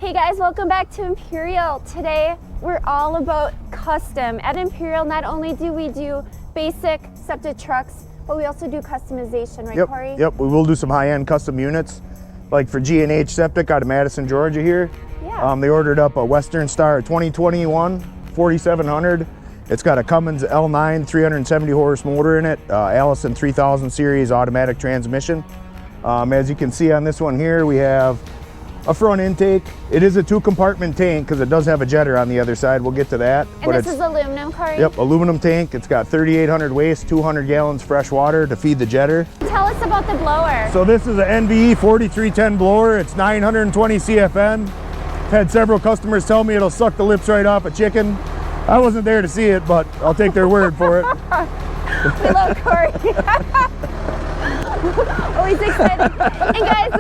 Hey guys, welcome back to Imperial. Today we're all about custom. At Imperial, not only do we do basic septic trucks, but we also do customization, right, Corey? Yep, we will do some high-end custom units. Like for G&H Septic out of Madison, Georgia here. Yeah. They ordered up a Western Star 2021 4700. It's got a Cummins L9 370 horse motor in it, Allison 3000 series automatic transmission. As you can see on this one here, we have a front intake. It is a 2-compartment tank because it does have a jetter on the other side. We'll get to that. And this is aluminum, Corey? Yep, aluminum tank. It's got 3,800 waste, 200 gallons fresh water to feed the jetter. Tell us about the blower. So this is an NVE 4310 blower. It's 920 CFN. I've had several customers tell me it'll suck the lips right off a chicken. I wasn't there to see it, but I'll take their word for it. We love Corey. Always excited. And guys,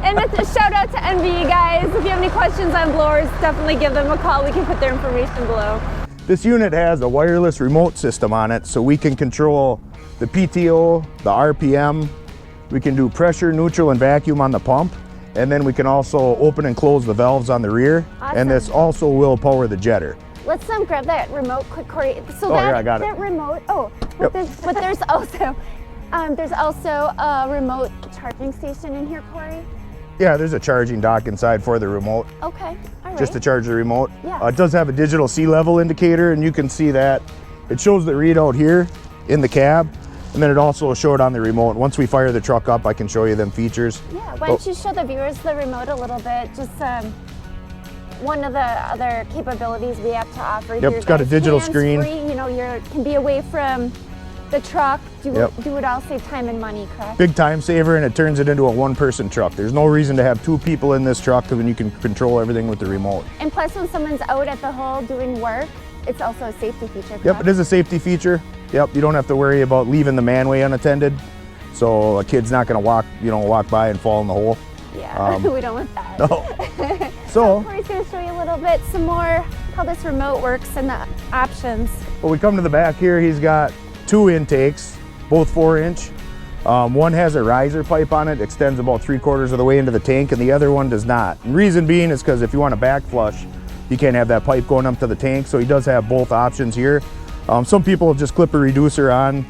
and a shout out to NVE guys. If you have any questions on blowers, definitely give them a call. We can put their information below. This unit has a wireless remote system on it, so we can control the PTO, the RPM. We can do pressure, neutral, and vacuum on the pump. And then we can also open and close the valves on the rear. Awesome. And this also will power the jetter. Let's grab that remote quick, Corey. So here, I got it. That remote, Yep. but there's also a remote charging station in here, Corey? Yeah, there's a charging dock inside for the remote. Okay, all right. Just to charge the remote. Yeah. It does have a digital sea level indicator, and you can see that. It shows the readout here in the cab, and then it also will show it on the remote. Once we fire the truck up, I can show you them features. Yeah, why don't you show the viewers the remote a little bit? Just one of the other capabilities we have to offer here. Yep, it's got a digital screen. You know, you can be away from the truck, do it all, save time and money, correct? Big time saver, and it turns it into a 1-person truck. There's no reason to have 2 people in this truck because then you can control everything with the remote. And plus, when someone's out at the hole doing work, it's also a safety feature, correct? Yep, it is a safety feature. Yep, you don't have to worry about leaving the manway unattended. So a kid's not gonna walk by and fall in the hole. Yeah, we don't want that. No. So Corey's gonna show you a little bit some more how this remote works and the options. When we come to the back here, he's got 2 intakes, both 4-inch. One has a riser pipe on it, extends about 3/4 of the way into the tank, and the other one does not. And reason being is because if you want to back flush, you can't have that pipe going up to the tank, so he does have both options here. Some people just clip a reducer on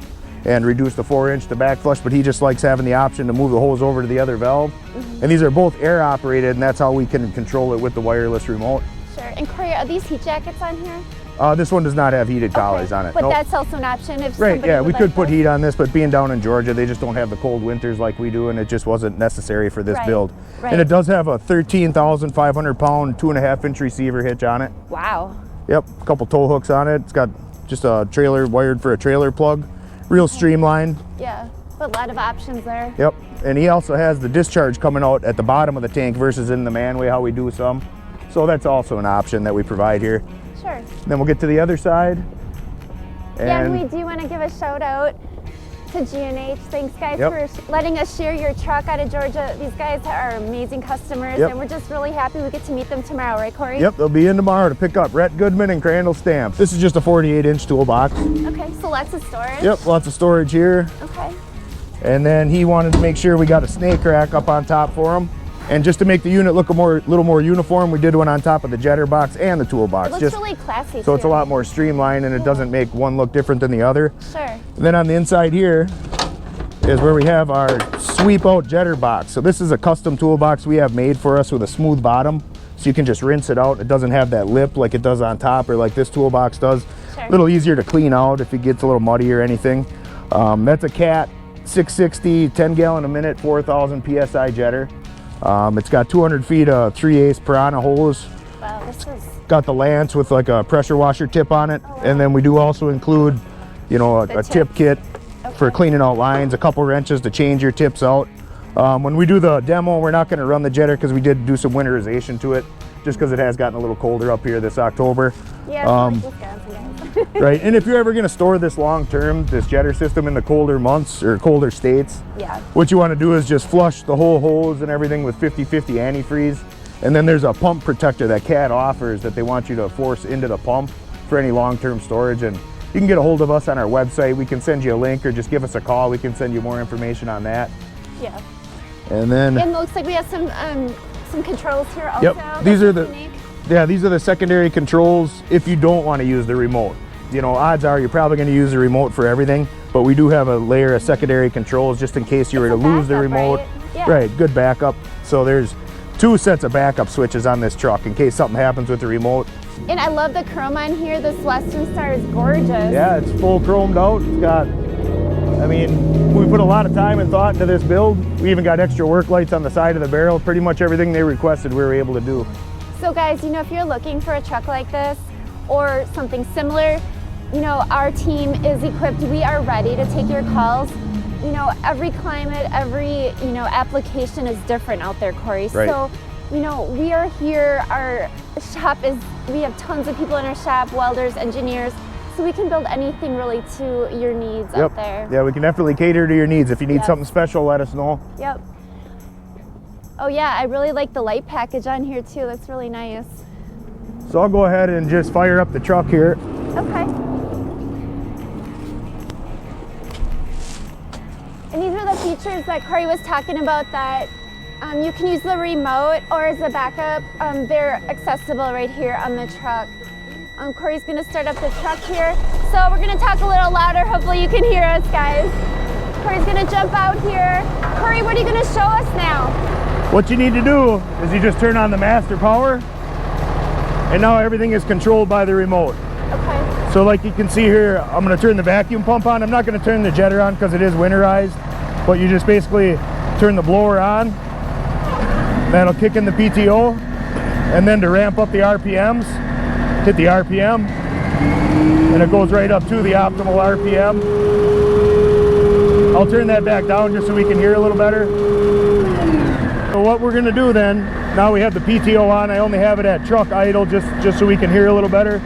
and reduce the 4-inch to back flush, but he just likes having the option to move the hose over to the other valve. And these are both air operated, and that's how we can control it with the wireless remote. Sure, and Corey, are these heat jackets on here? This one does not have heated collars on it. But that's also an option if Right, somebody yeah, would we like could put those. heat on this, but being down in Georgia, they just don't have the cold winters like we do, and it just wasn't necessary for this build. Right. And it does have a 13,500 pound, 2.5-inch receiver hitch on it. Wow. Yep, a couple tow hooks on it. It's got just a trailer wired for a trailer plug. Real streamlined. Yeah, but a lot of options there. Yep, and he also has the discharge coming out at the bottom of the tank versus in the manway, how we do some. So that's also an option that we provide here. Sure. And then we'll get to the other side. And we do want to give a shout out to G&H. Thanks guys for letting us share your truck out of Georgia. These guys are amazing customers, and we're just really happy we get to meet them tomorrow, right, Corey? Yep, they'll be in tomorrow to pick up Rhett Goodman and Crandall Stamp. This is just a 48-inch toolbox. Okay, so lots of storage. Yep, lots of storage here. Okay. And then he wanted to make sure we got a snake rack up on top for him. And just to make the unit look a little more uniform, we did one on top of the jetter box and the toolbox. It looks really classy So too. it's a lot more streamlined, and it doesn't make one look different than the other. Sure. And then on the inside here is where we have our sweep out jetter box. So this is a custom toolbox we have made for us with a smooth bottom. So you can just rinse it out. It doesn't have that lip like it does on top or like this toolbox does. Sure. A little easier to clean out if it gets a little muddy or anything. That's a Cat 660, 10 gallon a minute, 4,000 PSI jetter. It's got 200 feet of 3/8 Piranha hose. Wow, this is... Got the lance with like a pressure washer tip on it. Oh, wow. And then we do also include, a tip kit for cleaning out lines, a couple wrenches to change your tips out. When we do the demo, we're not gonna run the jetter because we did do some winterization to it, just because it has gotten a little colder up here this October. Yeah, Wisconsin, guys. Right, and if you're ever gonna store this long term, this jetter system in the colder months or colder states, what you wanna do is just flush the whole hose and everything with 50/50 antifreeze. And then there's a pump protector that Cat offers that they want you to force into the pump for any long-term storage. And you can get a hold of us on our website. We can send you a link or just give us a call. We can send you more information on that. Yeah. And then... And it looks like we have some some controls here also. Yep, these are the secondary controls if you don't want to use the remote. You know, odds are you're probably going to use the remote for everything, but we do have a layer of secondary controls just in case you were to lose the remote. Right? Yeah. Right, good backup. So there's 2 sets of backup switches on this truck in case something happens with the remote. And I love the chrome on here. This Western Star is gorgeous. Yeah, it's full chromed out. It's got, I mean, we put a lot of time and thought into this build. We even got extra work lights on the side of the barrel. Pretty much everything they requested we were able to do. So guys, you know, if you're looking for a truck like this or something similar, you know, our team is equipped. We are ready to take your calls. You know, every climate, every, you know, application is different out there, Corey. Right. So, you know, we are here. Our shop we have tons of people in our shop, welders, engineers, so we can build anything really to your needs out there. Yeah, we can definitely cater to your needs. If you need something special, let us know. Yep. Oh yeah, I really like the light package on here too. That's really nice. So I'll go ahead and just fire up the truck here. Okay. And these are the features that Corey was talking about that you can use the remote or as a backup. They're accessible right here on the truck. Corey's gonna start up the truck here. So we're gonna talk a little louder. Hopefully you can hear us, guys. Corey's gonna jump out here. Corey, what are you gonna show us now? What you need to do is you just turn on the master power, and now everything is controlled by the remote. Okay. So like you can see here, I'm going to turn the vacuum pump on. I'm not going to turn the jetter on because it is winterized, but you just basically turn the blower on. That'll kick in the PTO, and then to ramp up the RPMs, hit the RPM, and it goes right up to the optimal RPM. I'll turn that back down just so we can hear a little better. So what we're going to do then, now we have the PTO on. I only have it at truck idle just so we can hear a little better.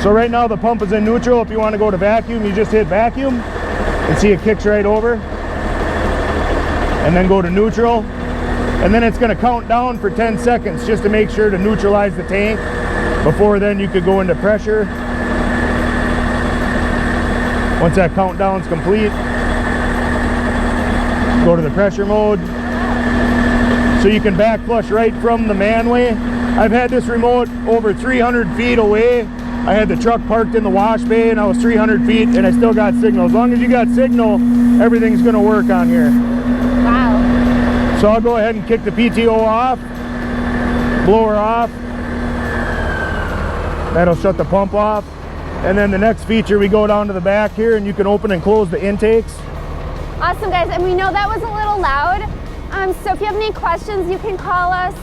So right now the pump is in neutral. If you want to go to vacuum, you just hit vacuum and see it kicks right over. And then go to neutral. And then it's going to count down for 10 seconds just to make sure to neutralize the tank. Before then you could go into pressure. Once that countdown's complete, go to the pressure mode. So you can back flush right from the manway. I've had this remote over 300 feet away. I had the truck parked in the wash bay and I was 300 feet and I still got signal. As long as you got signal, everything's gonna work on here. Wow. So I'll go ahead and kick the PTO off, blower off. That'll shut the pump off. And then the next feature, we go down to the back here and you can open and close the intakes. Awesome, guys, and we know that was a little loud. So if you have any questions, you can call us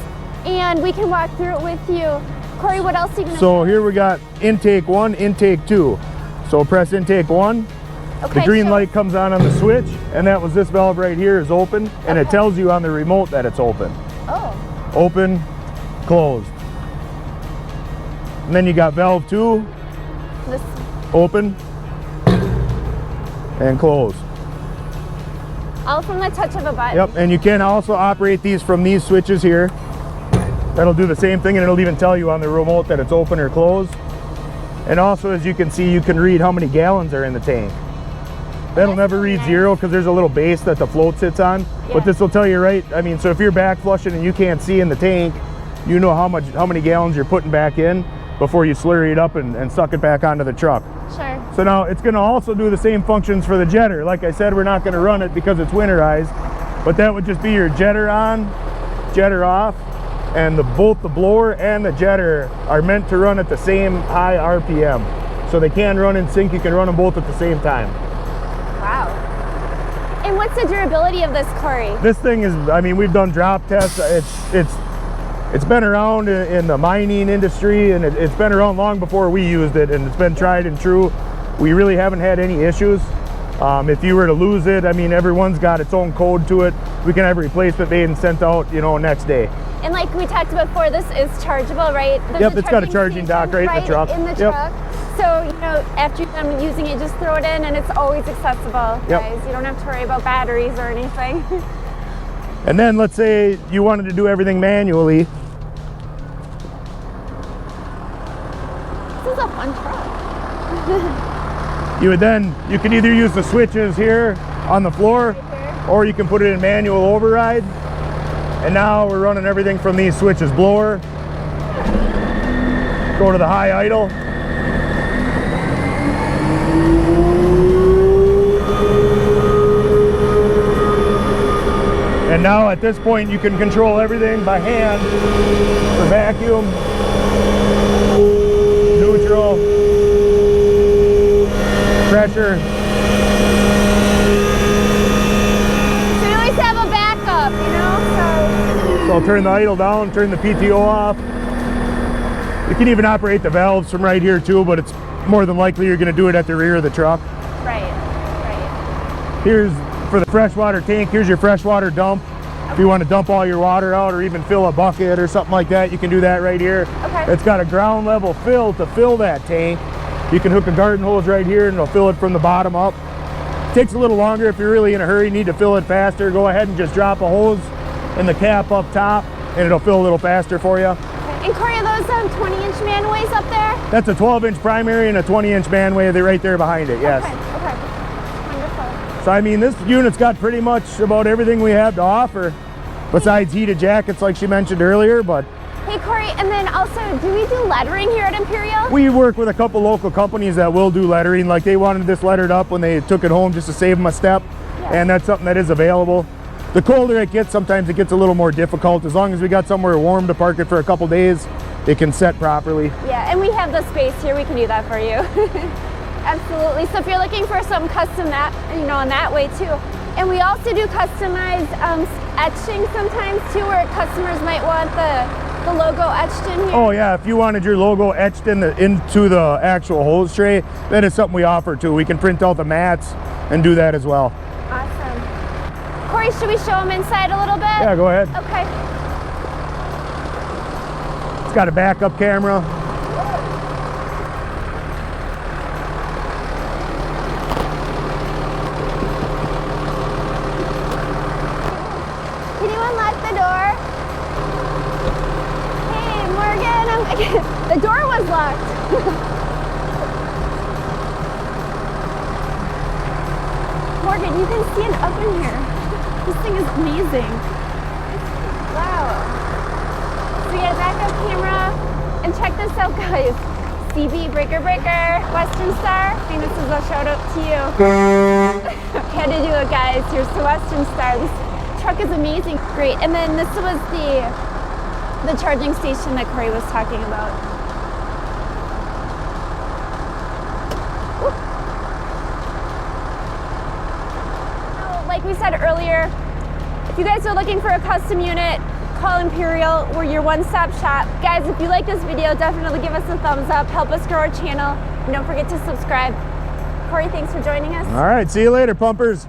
and we can walk through it with you. Corey, what else are you going to So here we got intake 1, intake 2. So press intake 1. Okay, the green light comes on the switch, and that was this valve right here is open, and it tells you on the remote that it's open. Oh. Open, closed. And then you got valve 2, This. open, and close. All from the touch of a button. Yep, and you can also operate these from these switches here. That'll do the same thing, and it'll even tell you on the remote that it's open or closed. And also, as you can see, you can read how many gallons are in the tank. That'll never read zero because there's a little base that the float sits on. Yeah. But this will tell you right, I mean, so if you're back flushing and you can't see in the tank, you know how many gallons you're putting back in before you slurry it up and suck it back onto the truck. Sure. So now it's going to also do the same functions for the jetter. Like I said, we're not going to run it because it's winterized, but that would just be your jetter on, jetter off, and both the blower and the jetter are meant to run at the same high RPM. So they can run in sync. You can run them both at the same time. Wow. And what's the durability of this, Corey? This thing is, I mean, we've done drop tests. It's been around in the mining industry, and it's been around long before we used it, and it's been tried and true. We really haven't had any issues. If you were to lose it, I mean, everyone's got its own code to it. We can have a replacement made and sent out, you know, next day. And like we talked about before, this is chargeable, right? Yep, it's got a charging dock right in the truck. Truck. So, you know, after you're done using it, just throw it in, and it's always accessible, guys. You don't have to worry about batteries or anything. And then let's say you wanted to do everything manually. This is a fun truck. You can either use the switches here on the floor, or you can put it in manual override. And now we're running everything from these switches. Blower, go to the high idle. And now at this point you can control everything by hand for vacuum, neutral, pressure. So you always have a backup, you know? So I'll turn the idle down, turn the PTO off. You can even operate the valves from right here too, but it's more than likely you're going to do it at the rear of the truck. Right, right. Here's for the freshwater tank, here's your freshwater dump. Okay. If you want to dump all your water out or even fill a bucket or something like that, you can do that right here. Okay. It's got a ground level fill to fill that tank. You can hook a garden hose right here and it'll fill it from the bottom up. It takes a little longer if you're really in a hurry, need to fill it faster. Go ahead and just drop a hose in the cap up top and it'll fill a little faster for you. Okay. And Corey, are those 20-inch manways up there? That's a 12-inch primary and a 20-inch manway. They're right there behind it, yes. Okay, okay. Wonderful. So I mean, this unit's got pretty much about everything we have to offer, besides heated jackets like she mentioned earlier. But hey Corey, and then also, do we do lettering here at Imperial? we work with a couple local companies that will do lettering. Like they wanted this lettered up when they took it home just to save them a step, and that's something that is available. The colder it gets, sometimes it gets a little more difficult. As long as we got somewhere warm to park it for a couple days, it can set properly. Yeah, and we have the space here. We can do that for you. Absolutely. So if you're looking for some custom that, you know, in that way too. And we also do customized etching sometimes too, where customers might want the logo etched in here. Oh yeah, if you wanted your logo etched into the actual hose tray, that is something we offer too. We can print out the mats and do that as well. Awesome. Corey, should we show them inside a little bit? Yeah, go ahead. Okay. It's got a backup camera. Can you unlock the door? Hey, Morgan, the door was locked. Morgan, you can stand up in here. This thing is amazing. Wow. So we got a backup camera, and check this out, guys. CB Breaker, Western Star. I think this is a shout out to you. Had to do it, guys. Here's the Western Star. This truck is amazing. Great. And then this was the charging station that Corey was talking about. Like we said earlier, if you guys are looking for a custom unit, call Imperial. We're your one-stop shop. Guys, if you like this video, definitely give us a thumbs up. Help us grow our channel. And don't forget to subscribe. Corey, thanks for joining us. All right, see you later, pumpers.